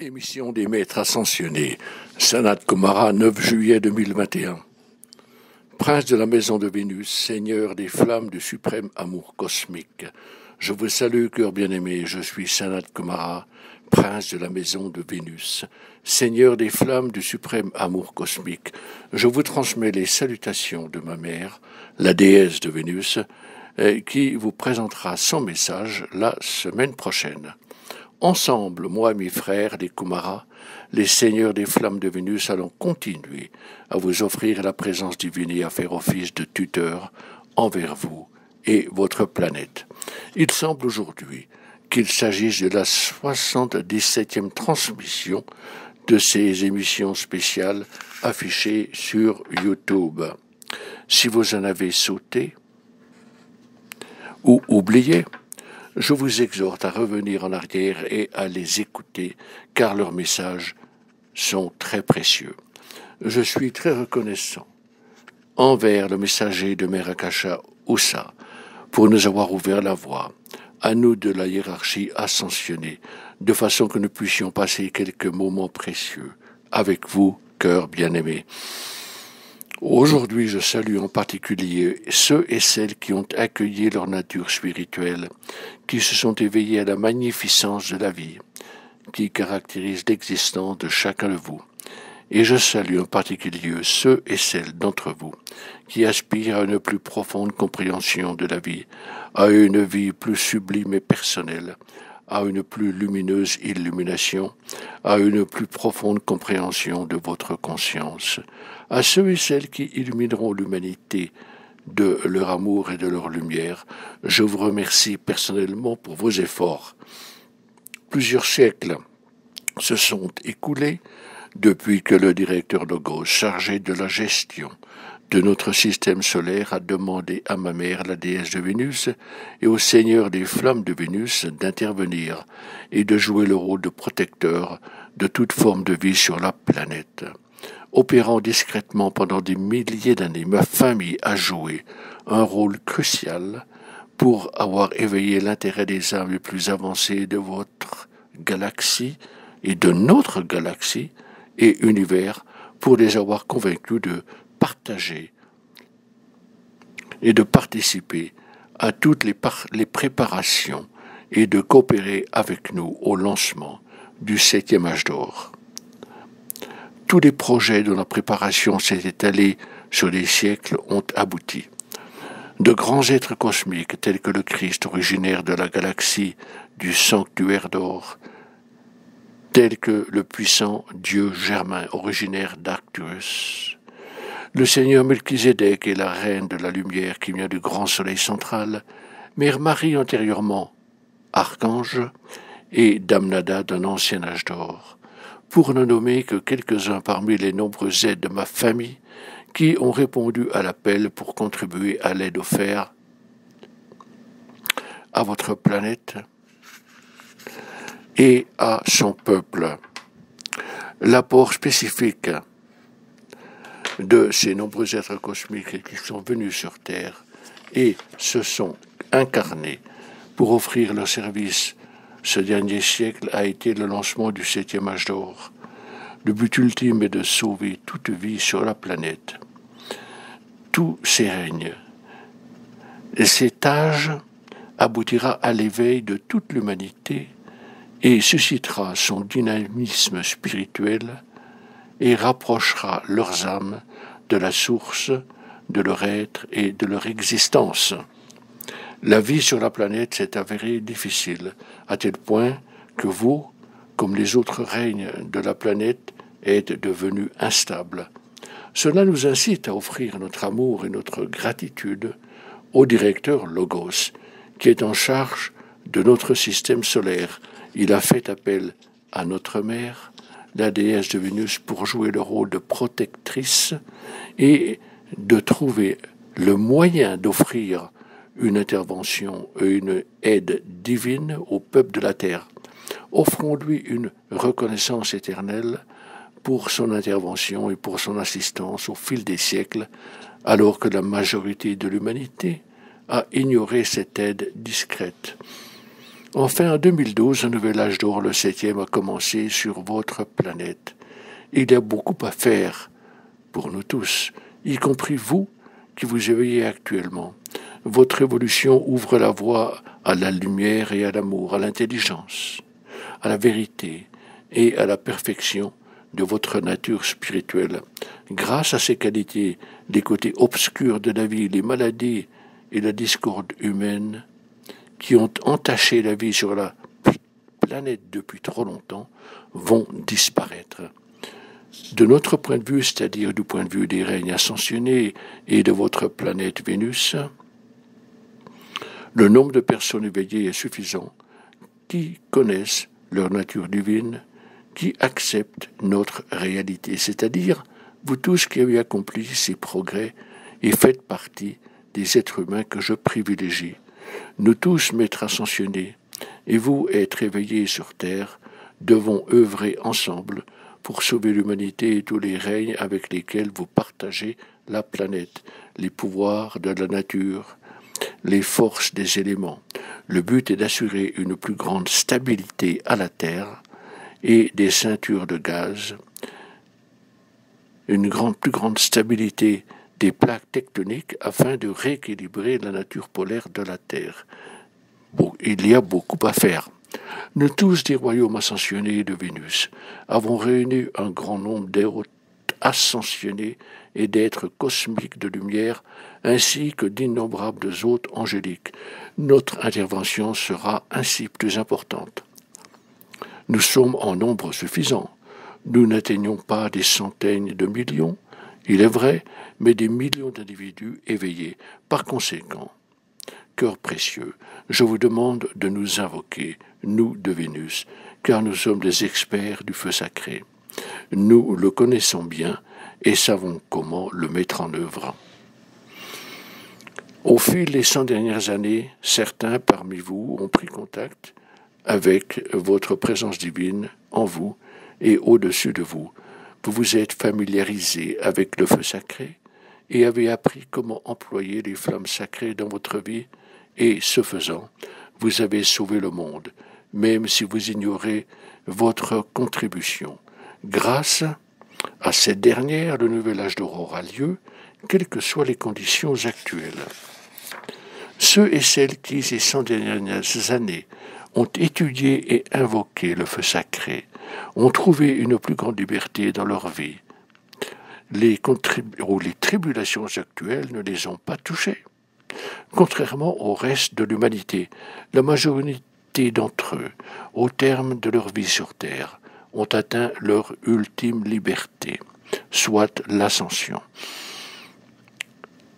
Émission des maîtres ascensionnés. Sanat Kumara, 9 juillet 2021. Prince de la maison de Vénus, Seigneur des flammes du suprême amour cosmique. Je vous salue, cœur bien-aimé, je suis Sanat Kumara, Prince de la maison de Vénus, Seigneur des flammes du suprême amour cosmique. Je vous transmets les salutations de ma mère, la déesse de Vénus, qui vous présentera son message la semaine prochaine. Ensemble, moi et mes frères, les Kumara, les seigneurs des flammes de Vénus, allons continuer à vous offrir la présence divine et à faire office de tuteur envers vous et votre planète. Il semble aujourd'hui qu'il s'agisse de la 77e transmission de ces émissions spéciales affichées sur YouTube. Si vous en avez sauté ou oublié, je vous exhorte à revenir en arrière et à les écouter, car leurs messages sont très précieux. Je suis très reconnaissant envers le messager de Mère Akasha Oussa pour nous avoir ouvert la voie, à nous de la hiérarchie ascensionnée, de façon que nous puissions passer quelques moments précieux avec vous, cœur bien-aimé. Aujourd'hui, je salue en particulier ceux et celles qui ont accueilli leur nature spirituelle, qui se sont éveillés à la magnificence de la vie, qui caractérise l'existence de chacun de vous. Et je salue en particulier ceux et celles d'entre vous qui aspirent à une plus profonde compréhension de la vie, à une vie plus sublime et personnelle, à une plus lumineuse illumination, à une plus profonde compréhension de votre conscience, à ceux et celles qui illumineront l'humanité de leur amour et de leur lumière. Je vous remercie personnellement pour vos efforts. Plusieurs siècles se sont écoulés depuis que le directeur Logos, chargé de la gestion de notre système solaire, a demandé à ma mère, la déesse de Vénus, et au Seigneur des flammes de Vénus d'intervenir et de jouer le rôle de protecteur de toute forme de vie sur la planète. Opérant discrètement pendant des milliers d'années, ma famille a joué un rôle crucial pour avoir éveillé l'intérêt des âmes les plus avancées de votre galaxie et de notre galaxie et univers, pour les avoir convaincus de partager et de participer à toutes les préparations et de coopérer avec nous au lancement du 7e âge d'or. Tous les projets dont la préparation s'est étalée sur des siècles ont abouti. De grands êtres cosmiques tels que le Christ originaire de la galaxie du sanctuaire d'or, tels que le puissant Dieu Germain originaire d'Arcturus, le Seigneur Melchizedek et la Reine de la Lumière qui vient du grand soleil central, Mère Marie antérieurement Archange et Dame Nada d'un ancien âge d'or, pour ne nommer que quelques-uns parmi les nombreux aides de ma famille qui ont répondu à l'appel pour contribuer à l'aide offerte à votre planète et à son peuple. L'apport spécifique de ces nombreux êtres cosmiques qui sont venus sur Terre et se sont incarnés pour offrir leur service ce dernier siècle a été le lancement du 7e âge d'or. Le but ultime est de sauver toute vie sur la planète. Tous ces règnes et cet âge aboutira à l'éveil de toute l'humanité et suscitera son dynamisme spirituel et rapprochera leurs âmes de la source de leur être et de leur existence. La vie sur la planète s'est avérée difficile, à tel point que vous, comme les autres règnes de la planète, êtes devenus instables. Cela nous incite à offrir notre amour et notre gratitude au directeur Logos, qui est en charge de notre système solaire. Il a fait appel à notre mère, la déesse de Vénus, pour jouer le rôle de protectrice et de trouver le moyen d'offrir une intervention et une aide divine au peuple de la Terre. Offrons-lui une reconnaissance éternelle pour son intervention et pour son assistance au fil des siècles, alors que la majorité de l'humanité a ignoré cette aide discrète. Enfin, en 2012, un nouvel âge d'or, le 7e, a commencé sur votre planète. Il y a beaucoup à faire pour nous tous, y compris vous qui vous éveillez actuellement. Votre évolution ouvre la voie à la lumière et à l'amour, à l'intelligence, à la vérité et à la perfection de votre nature spirituelle. Grâce à ces qualités, les côtés obscurs de la vie, les maladies et la discorde humaine qui ont entaché la vie sur la planète depuis trop longtemps vont disparaître. De notre point de vue, c'est-à-dire du point de vue des règnes ascensionnés et de votre planète Vénus, le nombre de personnes éveillées est suffisant qui connaissent leur nature divine, qui acceptent notre réalité, c'est-à-dire vous tous qui avez accompli ces progrès et faites partie des êtres humains que je privilégie. Nous tous, maîtres ascensionnés, et vous, êtres éveillés sur Terre, devons œuvrer ensemble pour sauver l'humanité et tous les règnes avec lesquels vous partagez la planète, les pouvoirs de la nature, les forces des éléments. Le but est d'assurer une plus grande stabilité à la Terre et des ceintures de gaz, une plus grande stabilité des plaques tectoniques afin de rééquilibrer la nature polaire de la Terre. Bon, il y a beaucoup à faire. Nous tous des royaumes ascensionnés de Vénus avons réuni un grand nombre d'êtres ascensionnés et d'êtres cosmiques de lumière, ainsi que d'innombrables hôtes angéliques. Notre intervention sera ainsi plus importante. Nous sommes en nombre suffisant. Nous n'atteignons pas des centaines de millions, il est vrai, mais des millions d'individus éveillés. Par conséquent, cœur précieux, je vous demande de nous invoquer, nous de Vénus, car nous sommes des experts du feu sacré. Nous le connaissons bien et savons comment le mettre en œuvre. Au fil des 100 dernières années, certains parmi vous ont pris contact avec votre présence divine en vous et au-dessus de vous. Vous vous êtes familiarisé avec le feu sacré et avez appris comment employer les flammes sacrées dans votre vie et, ce faisant, vous avez sauvé le monde, même si vous ignorez votre contribution. Grâce à cette dernière, le nouvel âge d'or aura lieu, quelles que soient les conditions actuelles. Ceux et celles qui, ces 100 dernières années, ont étudié et invoqué le feu sacré, ont trouvé une plus grande liberté dans leur vie. Les tribulations actuelles ne les ont pas touchés. Contrairement au reste de l'humanité, la majorité d'entre eux, au terme de leur vie sur Terre, ont atteint leur ultime liberté, soit l'ascension.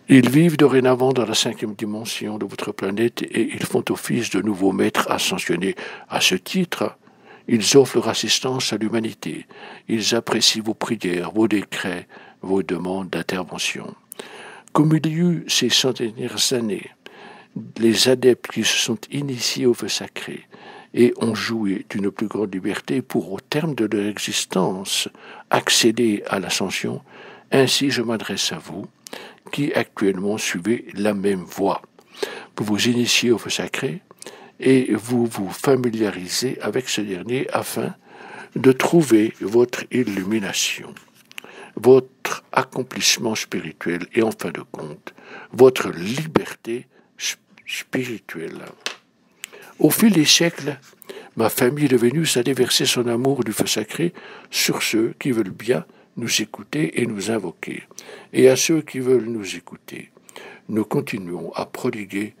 Ils vivent dorénavant dans la 5e dimension de votre planète et ils font office de nouveaux maîtres ascensionnés. À ce titre, ils offrent leur assistance à l'humanité. Ils apprécient vos prières, vos décrets, vos demandes d'intervention. Comme il y eut ces 100 dernières années, les adeptes qui se sont initiés au feu sacré et ont joui d'une plus grande liberté pour, au terme de leur existence, accéder à l'ascension, ainsi je m'adresse à vous, qui actuellement suivez la même voie. Vous vous initiez au feu sacré et vous vous familiarisez avec ce dernier afin de trouver votre illumination, votre accomplissement spirituel et en fin de compte, votre liberté spirituelle. Au fil des siècles, ma famille de Vénus a déversé son amour du feu sacré sur ceux qui veulent bien nous écouter et nous invoquer. Et à ceux qui veulent nous écouter, nous continuons à prodiguer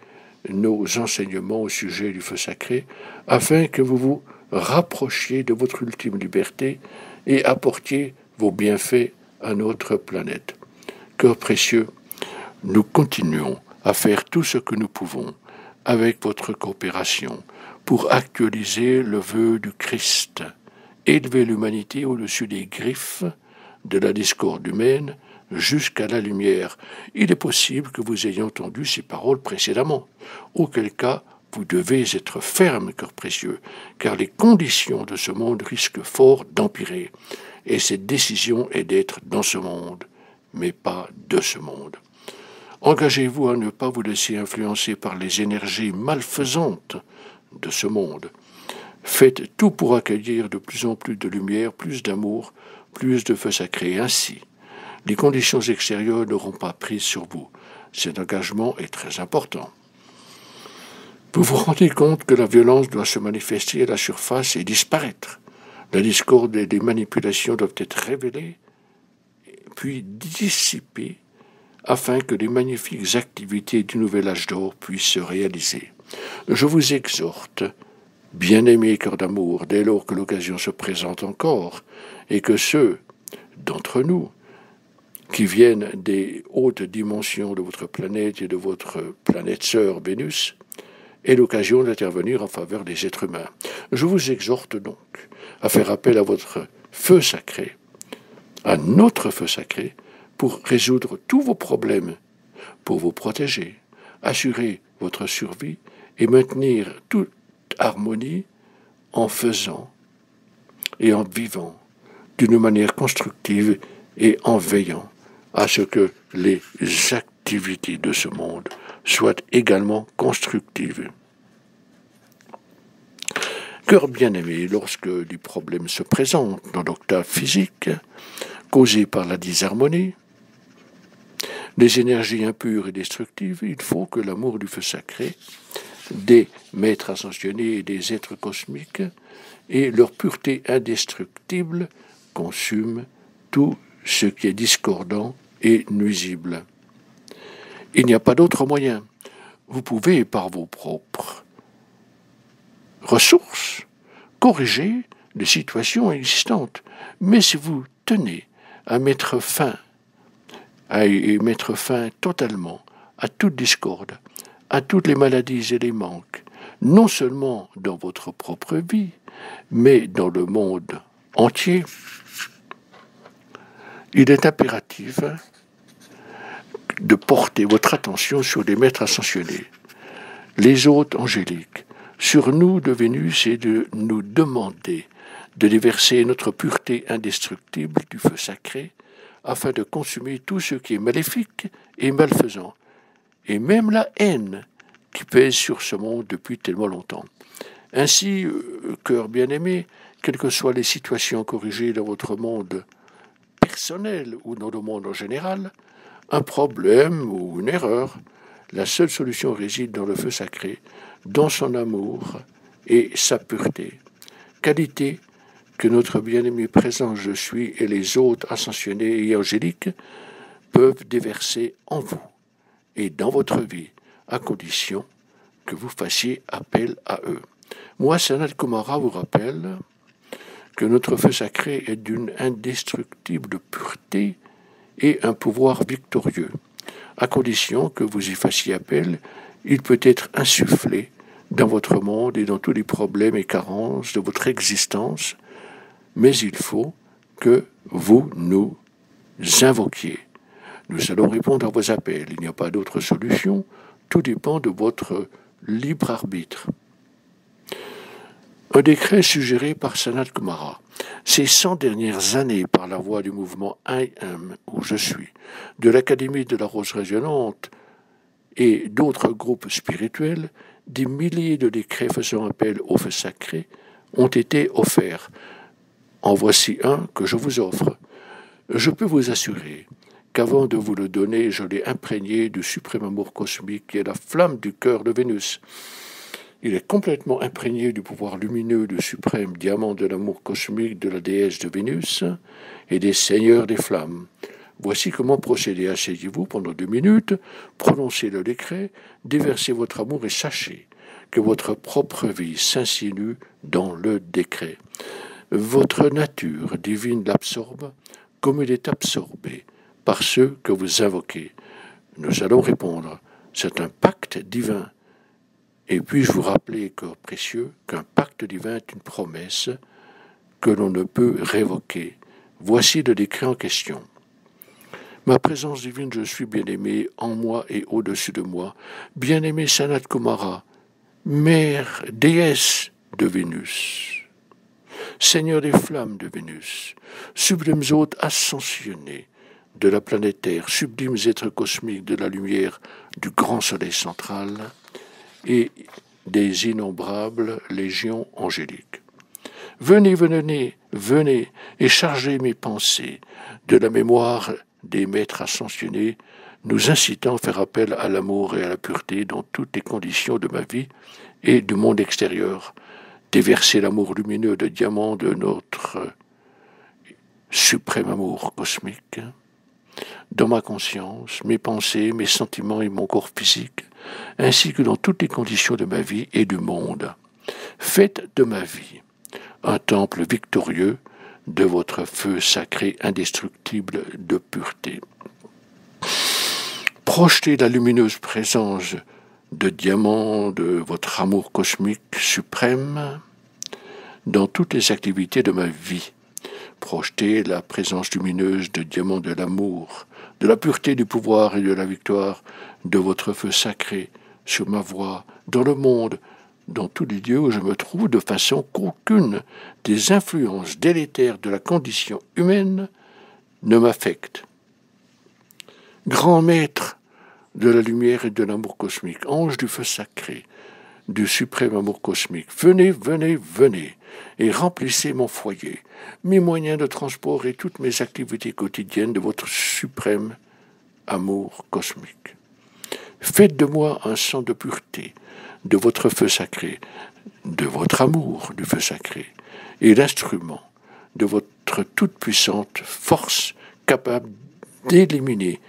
nos enseignements au sujet du feu sacré afin que vous vous rapprochiez de votre ultime liberté et apportiez vos bienfaits à notre planète. Cœur précieux, nous continuons à faire tout ce que nous pouvons avec votre coopération pour actualiser le vœu du Christ, élever l'humanité au-dessus des griffes de la discorde humaine jusqu'à la lumière. Il est possible que vous ayez entendu ces paroles précédemment, auquel cas vous devez être ferme, cœur précieux, car les conditions de ce monde risquent fort d'empirer, et cette décision est d'être dans ce monde, mais pas de ce monde. Engagez-vous à ne pas vous laisser influencer par les énergies malfaisantes de ce monde. Faites tout pour accueillir de plus en plus de lumière, plus d'amour, plus de feu sacré. Ainsi, les conditions extérieures n'auront pas prise sur vous. Cet engagement est très important. Vous vous rendez compte que la violence doit se manifester à la surface et disparaître. La discorde et les manipulations doivent être révélées, puis dissipées, afin que les magnifiques activités du nouvel âge d'or puissent se réaliser. Je vous exhorte, bien-aimés cœurs d'amour, dès lors que l'occasion se présente encore, et que ceux d'entre nous qui viennent des hautes dimensions de votre planète et de votre planète sœur Vénus aient l'occasion d'intervenir en faveur des êtres humains. Je vous exhorte donc à faire appel à votre feu sacré, à notre feu sacré, pour résoudre tous vos problèmes, pour vous protéger, assurer votre survie et maintenir toute harmonie en faisant et en vivant d'une manière constructive et en veillant à ce que les activités de ce monde soient également constructives. Cœur bien-aimé, lorsque des problèmes se présentent dans l'octave physique, causés par la disharmonie, les énergies impures et destructives, il faut que l'amour du feu sacré, des maîtres ascensionnés et des êtres cosmiques, et leur pureté indestructible consume tout ce qui est discordant et nuisible. Il n'y a pas d'autre moyen. Vous pouvez, par vos propres ressources, corriger les situations existantes. Mais si vous tenez à mettre fin totalement à toute discorde, à toutes les maladies et les manques, non seulement dans votre propre vie, mais dans le monde entier, il est impératif de porter votre attention sur les maîtres ascensionnés, les hôtes angéliques, sur nous de Vénus, et de nous demander de déverser notre pureté indestructible du feu sacré afin de consumer tout ce qui est maléfique et malfaisant, et même la haine qui pèse sur ce monde depuis tellement longtemps. Ainsi, cœur bien-aimé, quelles que soient les situations corrigées dans votre monde personnel ou dans le monde en général, un problème ou une erreur, la seule solution réside dans le feu sacré, dans son amour et sa pureté. Qualité que notre bien-aimé présent je suis et les autres ascensionnés et angéliques peuvent déverser en vous et dans votre vie, à condition que vous fassiez appel à eux. Moi, Sanat Kumara vous rappelle que notre feu sacré est d'une indestructible pureté et un pouvoir victorieux. À condition que vous y fassiez appel, il peut être insufflé dans votre monde et dans tous les problèmes et carences de votre existence, mais il faut que vous nous invoquiez. Nous allons répondre à vos appels. Il n'y a pas d'autre solution. Tout dépend de votre libre arbitre. Un décret suggéré par Sanat Kumara. Ces 100 dernières années, par la voie du mouvement I Am, où je suis, de l'Académie de la Rose Résonante et d'autres groupes spirituels, des milliers de décrets faisant appel au feu sacré ont été offerts. En voici un que je vous offre. Je peux vous assurer qu'avant de vous le donner, je l'ai imprégné du suprême amour cosmique qui est la flamme du cœur de Vénus. Il est complètement imprégné du pouvoir lumineux du suprême diamant de l'amour cosmique de la déesse de Vénus et des seigneurs des flammes. Voici comment procéder. Asseyez-vous pendant 2 minutes, prononcez le décret, déversez votre amour et sachez que votre propre vie s'insinue dans le décret. Votre nature divine l'absorbe comme il est absorbé par ceux que vous invoquez. Nous allons répondre. C'est un pacte divin. Et puis-je vous rappeler, cœur précieux, qu'un pacte divin est une promesse que l'on ne peut révoquer. Voici le décret en question. Ma présence divine, je suis bien-aimé en moi et au-dessus de moi. Bien-aimé Sanat Kumara, mère, déesse de Vénus, Seigneur des flammes de Vénus, sublimes hôtes ascensionnés de la planète Terre, sublimes êtres cosmiques de la lumière du grand soleil central, et des innombrables légions angéliques. Venez, venez, venez, et chargez mes pensées de la mémoire des maîtres ascensionnés, nous incitant à faire appel à l'amour et à la pureté dans toutes les conditions de ma vie et du monde extérieur, déverser l'amour lumineux de diamant de notre suprême amour cosmique dans ma conscience, mes pensées, mes sentiments et mon corps physique, ainsi que dans toutes les conditions de ma vie et du monde. Faites de ma vie un temple victorieux de votre feu sacré indestructible de pureté. Projetez la lumineuse présence de diamant de votre amour cosmique suprême dans toutes les activités de ma vie. Projetez la présence lumineuse de diamant de l'amour, de la pureté du pouvoir et de la victoire de votre feu sacré sur ma voie, dans le monde, dans tous les lieux où je me trouve, de façon qu'aucune des influences délétères de la condition humaine ne m'affecte. Grand maître de la lumière et de l'amour cosmique, ange du feu sacré, du suprême amour cosmique, venez, venez, venez, et remplissez mon foyer, mes moyens de transport et toutes mes activités quotidiennes de votre suprême amour cosmique. Faites de moi un sang de pureté, de votre feu sacré, de votre amour du feu sacré, et l'instrument de votre toute-puissante force capable d'éliminer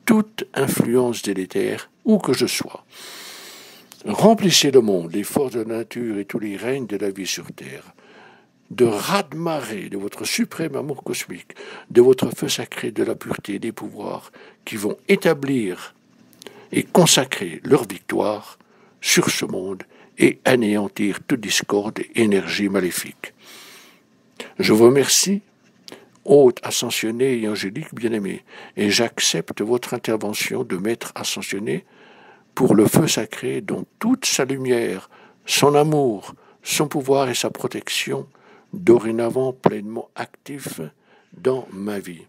toute influence délétère où que je sois. Remplissez le monde, les forces de la nature et tous les règnes de la vie sur terre, de raz-de-marée de votre suprême amour cosmique, de votre feu sacré, de la pureté et des pouvoirs qui vont établir et consacrer leur victoire sur ce monde et anéantir toute discorde et énergie maléfique. Je vous remercie, hôte ascensionné et angélique bien-aimé, et j'accepte votre intervention de maître ascensionné pour le feu sacré dont toute sa lumière, son amour, son pouvoir et sa protection, dorénavant pleinement actifs dans ma vie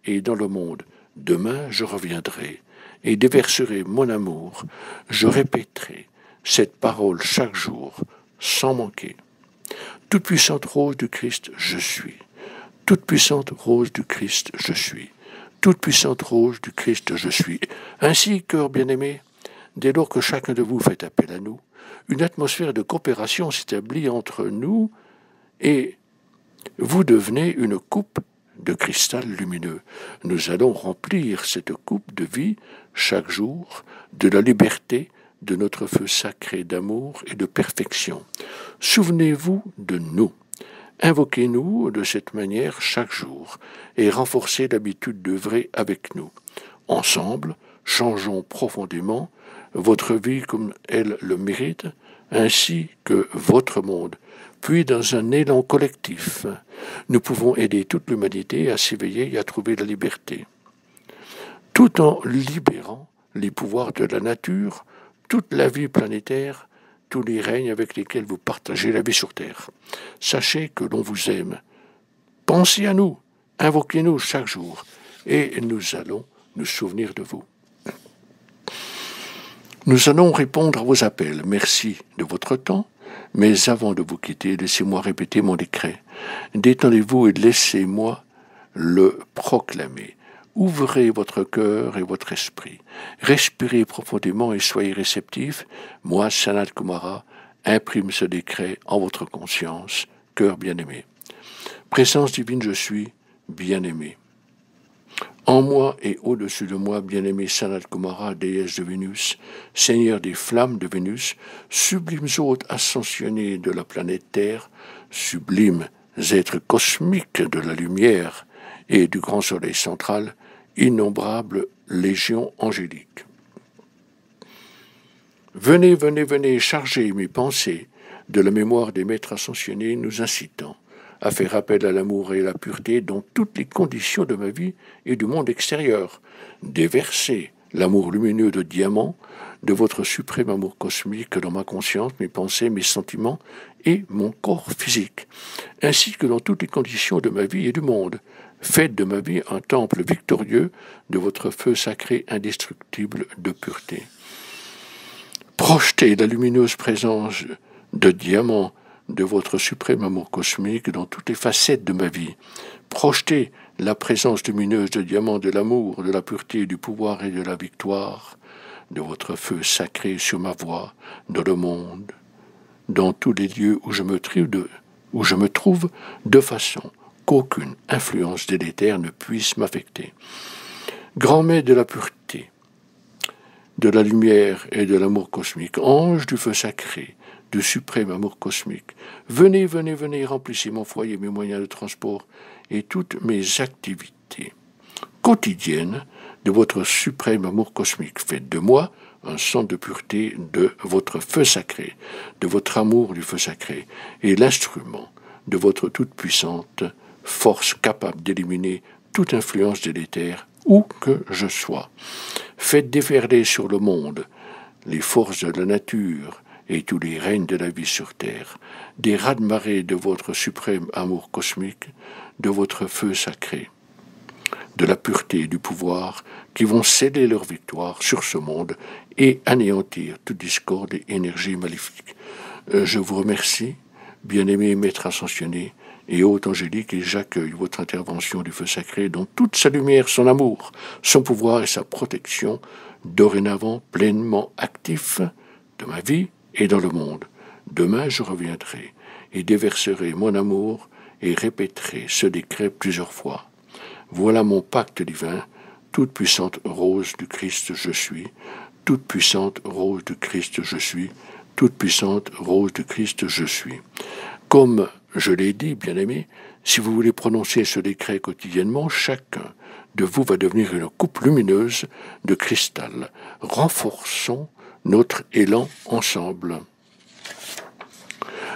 et dans le monde. Demain, je reviendrai et déverserai mon amour. Je répéterai cette parole chaque jour, sans manquer. Toute puissante rose du Christ, je suis. Toute puissante rose du Christ, je suis. Toute puissante rose du Christ, je suis. Ainsi, cœur bien-aimé, dès lors que chacun de vous fait appel à nous, une atmosphère de coopération s'établit entre nous et vous devenez une coupe de cristal lumineux. Nous allons remplir cette coupe de vie chaque jour de la liberté de notre feu sacré d'amour et de perfection. Souvenez-vous de nous. Invoquez-nous de cette manière chaque jour et renforcez l'habitude d'œuvrer avec nous. Ensemble, changeons profondément votre vie comme elle le mérite, ainsi que votre monde. Puis, dans un élan collectif, nous pouvons aider toute l'humanité à s'éveiller et à trouver la liberté, tout en libérant les pouvoirs de la nature, toute la vie planétaire, tous les règnes avec lesquels vous partagez la vie sur Terre. Sachez que l'on vous aime. Pensez à nous, invoquez-nous chaque jour, et nous allons nous souvenir de vous. Nous allons répondre à vos appels. Merci de votre temps, mais avant de vous quitter, laissez-moi répéter mon décret. Détendez-vous et laissez-moi le proclamer. Ouvrez votre cœur et votre esprit. Respirez profondément et soyez réceptifs. Moi, Sanat Kumara, imprime ce décret en votre conscience, cœur bien-aimé. Présence divine, je suis bien-aimé. En moi et au-dessus de moi, bien-aimé Sanat Kumara, déesse de Vénus, seigneur des flammes de Vénus, sublimes hôtes ascensionnés de la planète Terre, sublimes êtres cosmiques de la lumière et du grand soleil central, innombrables légions angéliques. Venez, venez, venez, chargez mes pensées de la mémoire des maîtres ascensionnés, nous incitant à faire appel à l'amour et à la pureté dans toutes les conditions de ma vie et du monde extérieur. Déversez l'amour lumineux de diamant de votre suprême amour cosmique dans ma conscience, mes pensées, mes sentiments et mon corps physique, ainsi que dans toutes les conditions de ma vie et du monde. Faites de ma vie un temple victorieux de votre feu sacré indestructible de pureté. Projetez la lumineuse présence de diamant de votre suprême amour cosmique dans toutes les facettes de ma vie. Projetez la présence lumineuse de diamant de l'amour, de la pureté, du pouvoir et de la victoire, de votre feu sacré sur ma voie, dans le monde, dans tous les lieux où je me trouve, de façon qu'aucune influence délétère ne puisse m'affecter. Grand maître de la pureté, de la lumière et de l'amour cosmique, ange du feu sacré, du suprême amour cosmique, venez, venez, venez, remplissez mon foyer, mes moyens de transport et toutes mes activités quotidiennes de votre suprême amour cosmique. Faites de moi un centre de pureté de votre feu sacré, de votre amour du feu sacré, et l'instrument de votre toute-puissante force capable d'éliminer toute influence délétère où que je sois. Faites déferler sur le monde les forces de la nature et tous les règnes de la vie sur terre, des raz-de-marée de votre suprême amour cosmique, de votre feu sacré, de la pureté et du pouvoir qui vont sceller leur victoire sur ce monde et anéantir toute discorde et énergie maléfique. Je vous remercie, bien-aimé Maître Ascensionné et Hôte Angélique, et j'accueille votre intervention du feu sacré dans toute sa lumière, son amour, son pouvoir et sa protection, dorénavant pleinement actifs de ma vie et dans le monde. Demain, je reviendrai et déverserai mon amour et répéterai ce décret plusieurs fois. Voilà mon pacte divin, toute puissante rose du Christ je suis, toute puissante rose du Christ je suis, toute puissante rose du Christ je suis. Comme je l'ai dit, bien-aimé, si vous voulez prononcer ce décret quotidiennement, chacun de vous va devenir une coupe lumineuse de cristal. Renforçons notre élan ensemble.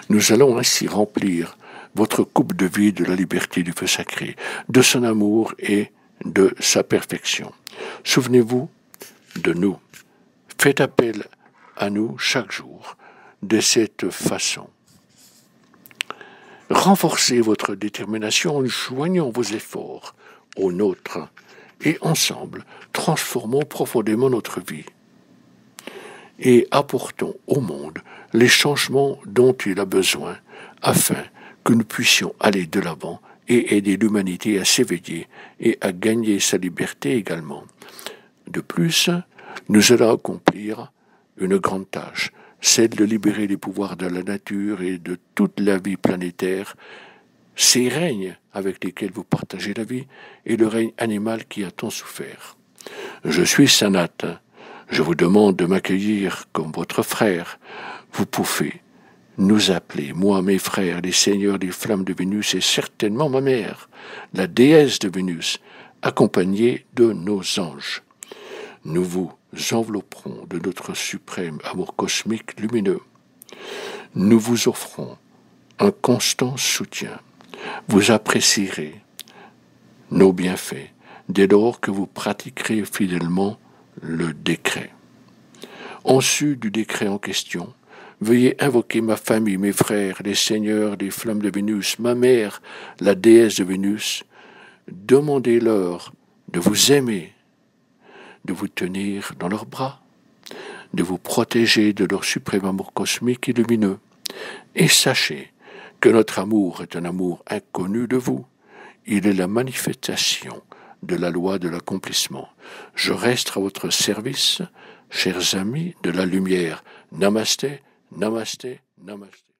Nous allons ainsi remplir votre coupe de vie de la liberté du feu sacré, de son amour et de sa perfection. Souvenez-vous de nous. Faites appel à nous chaque jour de cette façon. Renforcez votre détermination en joignant vos efforts aux nôtres et ensemble, transformons profondément notre vie et apportons au monde les changements dont il a besoin afin que nous puissions aller de l'avant et aider l'humanité à s'éveiller et à gagner sa liberté également. De plus, nous allons accomplir une grande tâche, celle de libérer les pouvoirs de la nature et de toute la vie planétaire, ces règnes avec lesquels vous partagez la vie et le règne animal qui a tant souffert. Je suis Sanat. Je vous demande de m'accueillir comme votre frère. Vous pouvez nous appeler, moi, mes frères, les seigneurs des flammes de Vénus et certainement ma mère, la déesse de Vénus, accompagnée de nos anges. Nous vous envelopperons de notre suprême amour cosmique lumineux. Nous vous offrons un constant soutien. Vous apprécierez nos bienfaits dès lors que vous pratiquerez fidèlement le décret. En sus du décret en question, veuillez invoquer ma famille, mes frères, les seigneurs des flammes de Vénus, ma mère, la déesse de Vénus. Demandez-leur de vous aimer, de vous tenir dans leurs bras, de vous protéger de leur suprême amour cosmique et lumineux. Et sachez que notre amour est un amour inconnu de vous. Il est la manifestation de la loi de l'accomplissement. Je reste à votre service, chers amis de la lumière. Namasté, namasté, namasté.